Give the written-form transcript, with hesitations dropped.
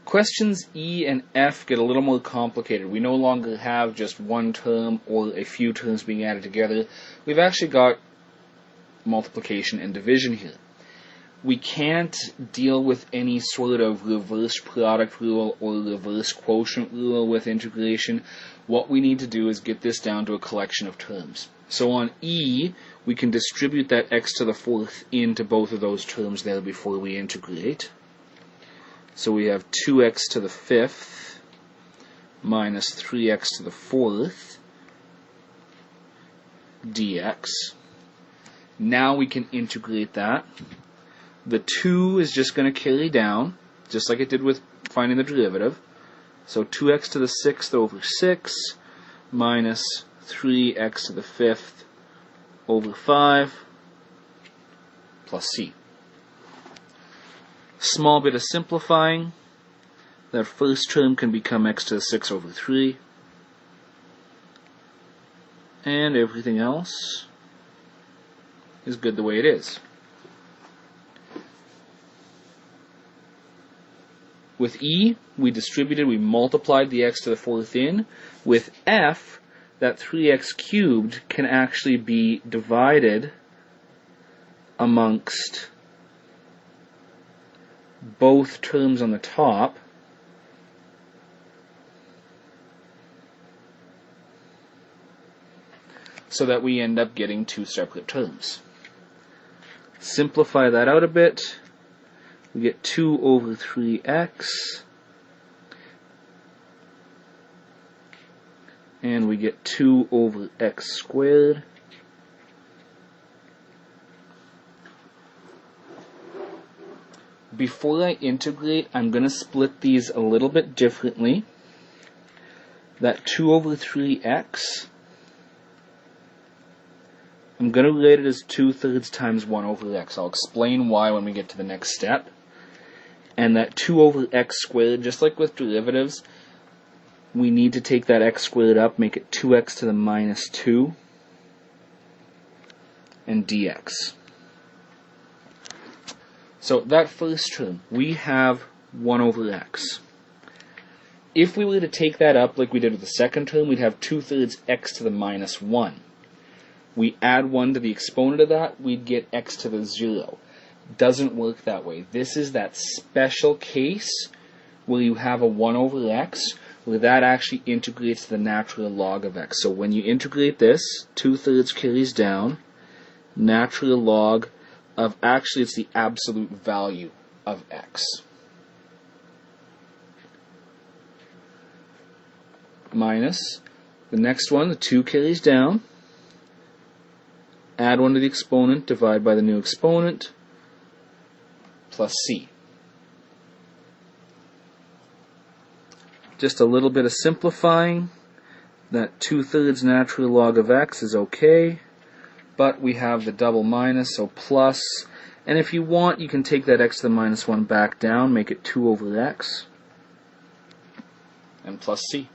Questions E and F get a little more complicated. We no longer have just one term or a few terms being added together. We've actually got multiplication and division here. We can't deal with any sort of reverse product rule or reverse quotient rule with integration. What we need to do is get this down to a collection of terms. So on E, we can distribute that x to the fourth into both of those terms there before we integrate. So we have 2x to the fifth minus 3x to the fourth dx. Now we can integrate that. The 2 is just going to carry down, just like it did with finding the derivative. So 2x to the sixth over 6 minus 3x to the fifth over 5 plus c. Small bit of simplifying. That first term can become x to the 6 over 3. And everything else is good the way it is. With E, we distributed, we multiplied the x to the fourth in. With F, that 3x cubed can actually be divided amongst both terms on the top. So that we end up getting two separate terms. Simplify that out a bit. We get 2 over 3x, and we get 2 over x squared. Before I integrate, I'm going to split these a little bit differently. That 2 over 3x, I'm going to write it as 2/3 times 1 over x. I'll explain why when we get to the next step. And that 2 over x squared, just like with derivatives, we need to take that x squared up, make it 2x to the minus 2, and dx. So that first term, we have 1 over x. If we were to take that up like we did with the second term, we'd have 2/3 x to the minus 1. We add 1 to the exponent of that, we'd get x to the 0. Doesn't work that way. This is that special case where you have a 1 over x, where that actually integrates to the natural log of x. So when you integrate this, 2/3 carries down, natural log of, actually it's the absolute value of x. Minus, the next one, the 2 carries down, add 1 to the exponent, divide by the new exponent, plus c. Just a little bit of simplifying. That 2/3 natural log of x is okay, but we have the double minus, so plus, and if you want, you can take that x to the minus 1 back down, make it 2 over x, and plus c.